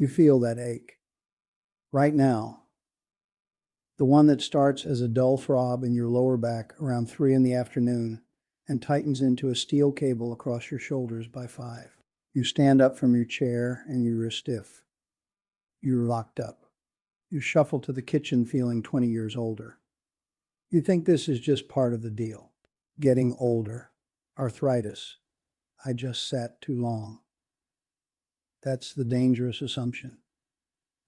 You feel that ache right now, the one that starts as a dull throb in your lower back around 3 in the afternoon and tightens into a steel cable across your shoulders by 5. You stand up from your chair and you're stiff. You're locked up. You shuffle to the kitchen feeling 20 years older. You think this is just part of the deal. Getting older. Arthritis. I just sat too long. That's the dangerous assumption,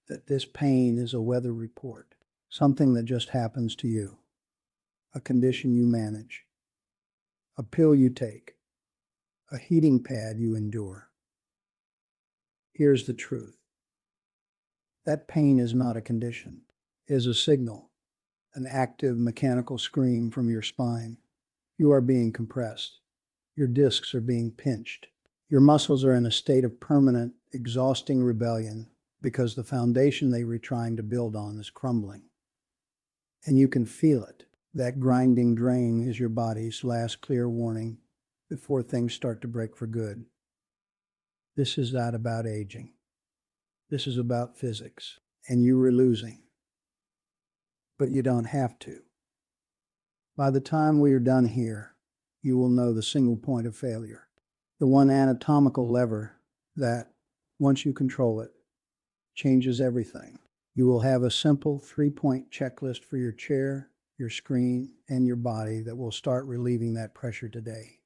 that this pain is a weather report, something that just happens to you, a condition you manage, a pill you take, a heating pad you endure. Here's the truth. That pain is not a condition, it is a signal, an active mechanical scream from your spine. You are being compressed. Your discs are being pinched. Your muscles are in a state of permanent, exhausting rebellion because the foundation they were trying to build on is crumbling. And you can feel it. That grinding drain is your body's last clear warning before things start to break for good. This is not about aging. This is about physics, and you were losing. But you don't have to. By the time we are done here, you will know the single point of failure, the one anatomical lever that, once you control it, changes everything. You will have a simple 3-point checklist for your chair, your screen, and your body that will start relieving that pressure today.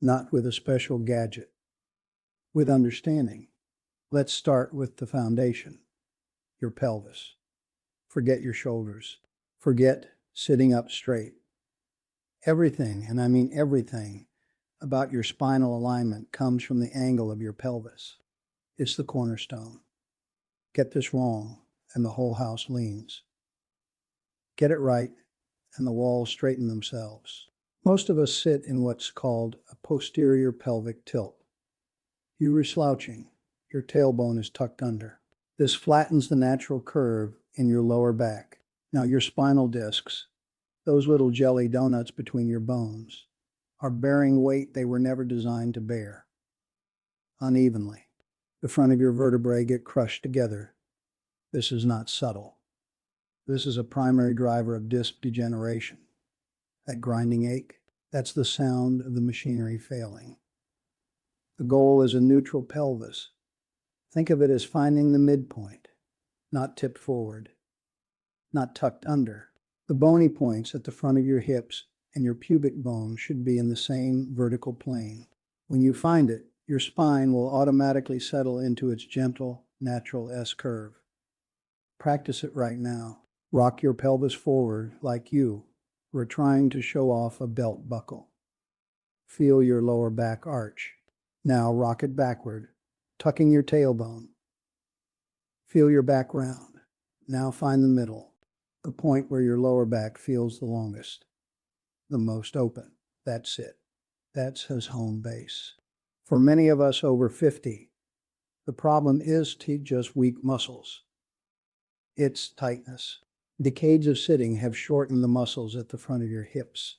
Not with a special gadget, with understanding. Let's start with the foundation, your pelvis. Forget your shoulders. Forget sitting up straight. Everything, and I mean everything, about your spinal alignment comes from the angle of your pelvis. It's the cornerstone. Get this wrong, and the whole house leans. Get it right, and the walls straighten themselves. Most of us sit in what's called a posterior pelvic tilt. You are slouching. Your tailbone is tucked under. This flattens the natural curve in your lower back. Now your spinal discs, those little jelly donuts between your bones, are bearing weight they were never designed to bear. Unevenly. The front of your vertebrae get crushed together. This is not subtle. This is a primary driver of disc degeneration. That grinding ache, that's the sound of the machinery failing. The goal is a neutral pelvis. Think of it as finding the midpoint, not tipped forward, not tucked under. The bony points at the front of your hips and your pubic bone should be in the same vertical plane. When you find it, your spine will automatically settle into its gentle, natural S-curve. Practice it right now. Rock your pelvis forward like you were trying to show off a belt buckle. Feel your lower back arch. Now rock it backward, tucking your tailbone. Feel your back round. Now find the middle, the point where your lower back feels the longest, the most open. That's it. That's his home base. For many of us over 50, the problem is just weak muscles. It's tightness. Decades of sitting have shortened the muscles at the front of your hips,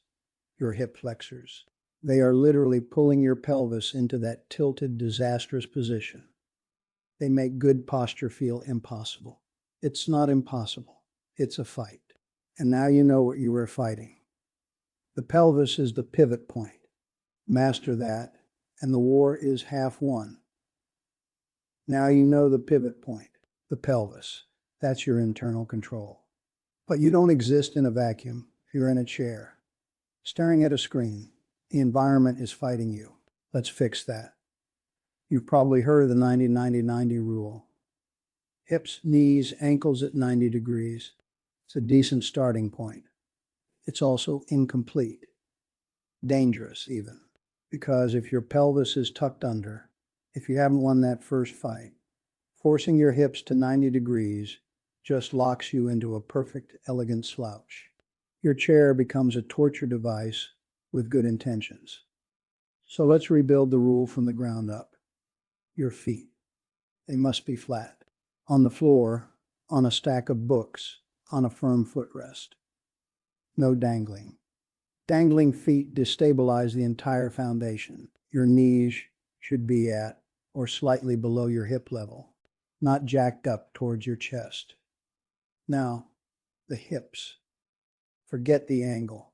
your hip flexors. They are literally pulling your pelvis into that tilted, disastrous position. They make good posture feel impossible. It's not impossible. It's a fight. And now you know what you were fighting. The pelvis is the pivot point. Master that, and the war is half won. Now you know the pivot point, the pelvis. That's your internal control. But you don't exist in a vacuum. You're in a chair, staring at a screen. The environment is fighting you. Let's fix that. You've probably heard of the 90-90-90 rule. Hips, knees, ankles at 90 degrees. It's a decent starting point. It's also incomplete. Dangerous even. Because if your pelvis is tucked under, if you haven't won that first fight, forcing your hips to 90 degrees just locks you into a perfect, elegant slouch. Your chair becomes a torture device with good intentions. So let's rebuild the rule from the ground up. Your feet. They must be flat. On the floor, on a stack of books, on a firm footrest. No dangling. Dangling feet destabilize the entire foundation. Your knees should be at or slightly below your hip level. not jacked up towards your chest. Now, the hips. Forget the angle.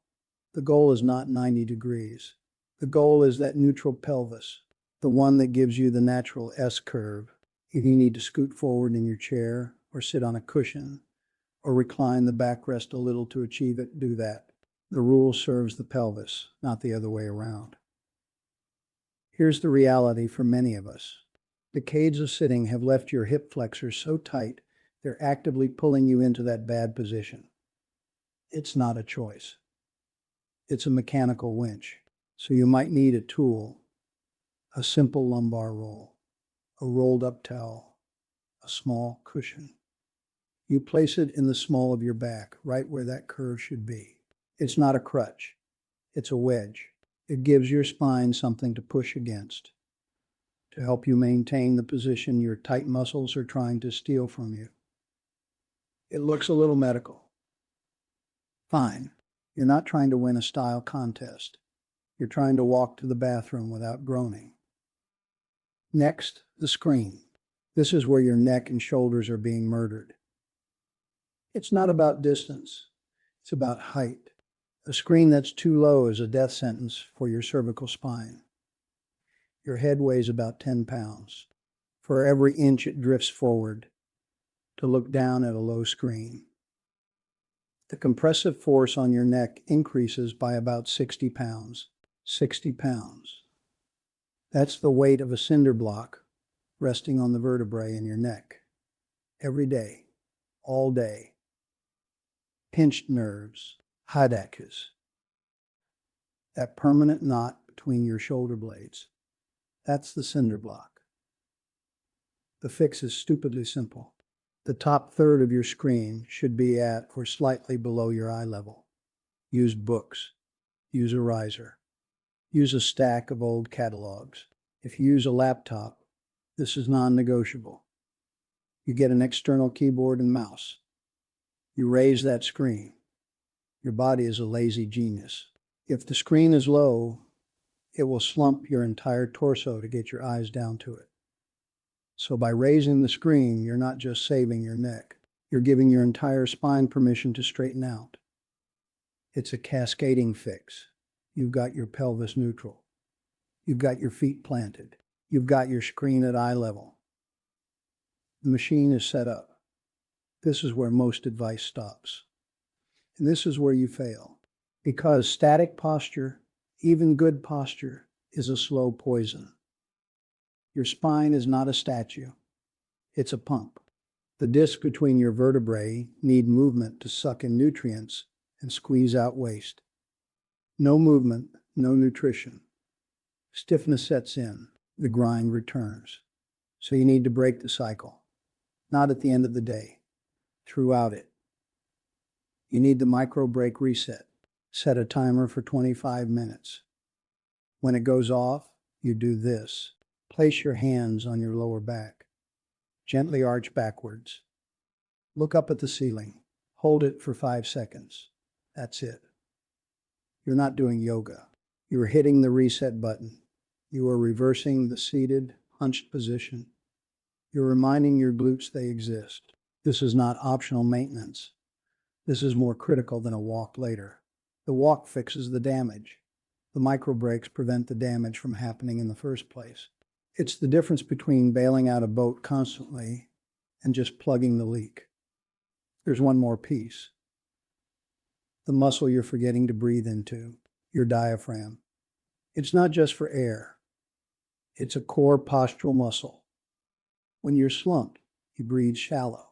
The goal is not 90 degrees. The goal is that neutral pelvis, the one that gives you the natural S curve. If you need to scoot forward in your chair or sit on a cushion or recline the backrest a little to achieve it, do that. The rule serves the pelvis, not the other way around. Here's the reality for many of us. Decades of sitting have left your hip flexors so tight, they're actively pulling you into that bad position. It's not a choice. It's a mechanical winch. So you might need a tool, a simple lumbar roll, a rolled up towel, a small cushion. You place it in the small of your back, right where that curve should be. It's not a crutch. It's a wedge. It gives your spine something to push against, to help you maintain the position your tight muscles are trying to steal from you. It looks a little medical. Fine. You're not trying to win a style contest. You're trying to walk to the bathroom without groaning. Next, the screen. This is where your neck and shoulders are being murdered. It's not about distance. It's about height. A screen that's too low is a death sentence for your cervical spine. Your head weighs about 10 pounds. For every inch it drifts forward to look down at a low screen. The compressive force on your neck increases by about 60 pounds. 60 pounds. That's the weight of a cinder block resting on the vertebrae in your neck. Every day, all day. Pinched nerves, headaches. That permanent knot between your shoulder blades. That's the cinder block. The fix is stupidly simple. The top third of your screen should be at or slightly below your eye level. Use books. Use a riser. Use a stack of old catalogs. If you use a laptop, this is non-negotiable. You get an external keyboard and mouse. You raise that screen. Your body is a lazy genius. If the screen is low, it will slump your entire torso to get your eyes down to it. So by raising the screen, you're not just saving your neck. You're giving your entire spine permission to straighten out. It's a cascading fix. You've got your pelvis neutral. You've got your feet planted. You've got your screen at eye level. The machine is set up. This is where most advice stops. And this is where you fail. Because static posture, even good posture, is a slow poison. Your spine is not a statue. It's a pump. The discs between your vertebrae need movement to suck in nutrients and squeeze out waste. No movement, no nutrition. Stiffness sets in. The grind returns. So you need to break the cycle. Not at the end of the day. Throughout it. You need the micro break reset. Set a timer for 25 minutes. When it goes off, you do this. Place your hands on your lower back. Gently arch backwards. Look up at the ceiling. Hold it for 5 seconds. That's it. You're not doing yoga. You're hitting the reset button. You are reversing the seated, hunched position. You're reminding your glutes they exist. This is not optional maintenance. This is more critical than a walk later. The walk fixes the damage. The micro breaks prevent the damage from happening in the first place. It's the difference between bailing out a boat constantly and just plugging the leak. There's one more piece. The muscle you're forgetting to breathe into, your diaphragm. It's not just for air. It's a core postural muscle. When you're slumped, you breathe shallow.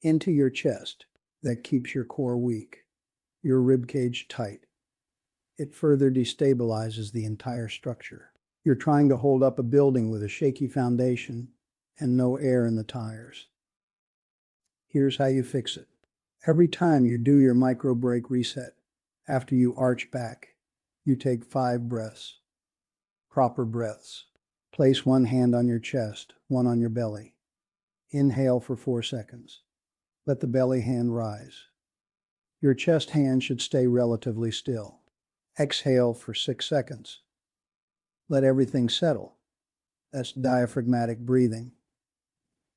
Into your chest. That keeps your core weak, your rib cage tight. It further destabilizes the entire structure. You're trying to hold up a building with a shaky foundation and no air in the tires. Here's how you fix it. Every time you do your micro break reset, after you arch back, you take 5 breaths. Proper breaths. Place one hand on your chest, one on your belly. Inhale for 4 seconds. Let the belly hand rise. Your chest hand should stay relatively still. Exhale for 6 seconds. Let everything settle. That's diaphragmatic breathing.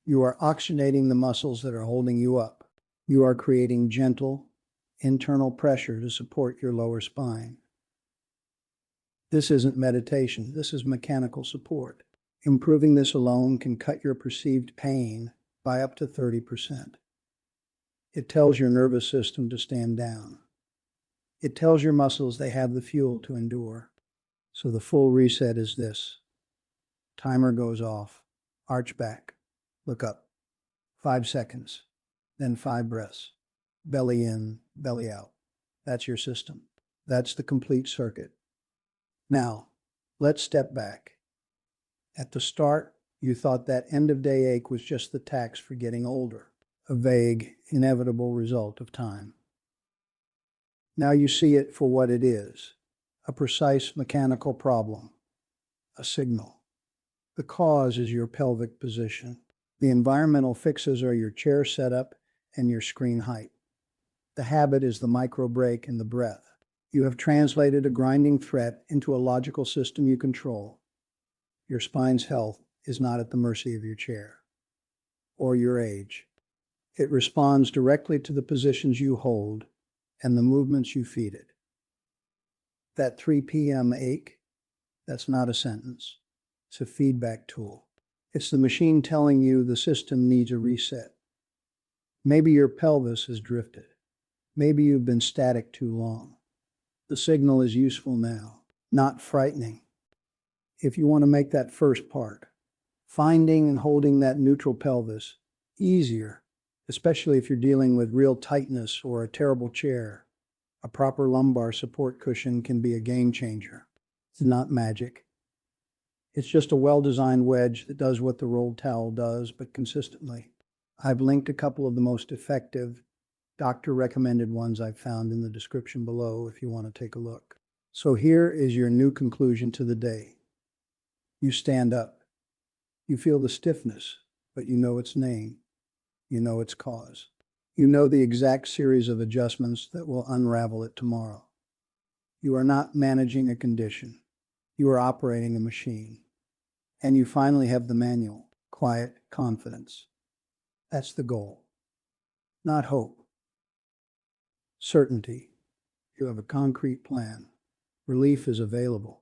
You are oxygenating the muscles that are holding you up. You are creating gentle, internal pressure to support your lower spine. This isn't meditation, this is mechanical support. Improving this alone can cut your perceived pain by up to 30%. It tells your nervous system to stand down. It tells your muscles they have the fuel to endure. So the full reset is this. Timer goes off. Arch back. Look up. 5 seconds. Then 5 breaths. Belly in, belly out. That's your system. That's the complete circuit. Now, let's step back. At the start, you thought that end-of-day ache was just the tax for getting older, a vague, inevitable result of time. Now you see it for what it is, a precise mechanical problem, a signal. The cause is your pelvic position. The environmental fixes are your chair setup and your screen height. The habit is the micro break in the breath. You have translated a grinding threat into a logical system you control. Your spine's health is not at the mercy of your chair or your age. It responds directly to the positions you hold and the movements you feed it. That 3 p.m. ache, that's not a sentence. It's a feedback tool. It's the machine telling you the system needs a reset. Maybe your pelvis has drifted. Maybe you've been static too long. The signal is useful now, not frightening. If you want to make that first part, finding and holding that neutral pelvis, easier, especially if you're dealing with real tightness or a terrible chair, a proper lumbar support cushion can be a game changer. It's not magic. It's just a well-designed wedge that does what the rolled towel does, but consistently. I've linked a couple of the most effective, doctor-recommended ones I've found in the description below if you want to take a look. So here is your new conclusion to the day. You stand up. You feel the stiffness, but you know its name. You know its cause. You know the exact series of adjustments that will unravel it tomorrow. You are not managing a condition. You are operating a machine. And you finally have the manual, quiet confidence. That's the goal. Not hope. Certainty. You have a concrete plan. Relief is available.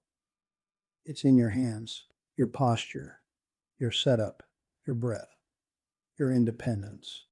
It's in your hands, your posture, your setup, your breath, your independence.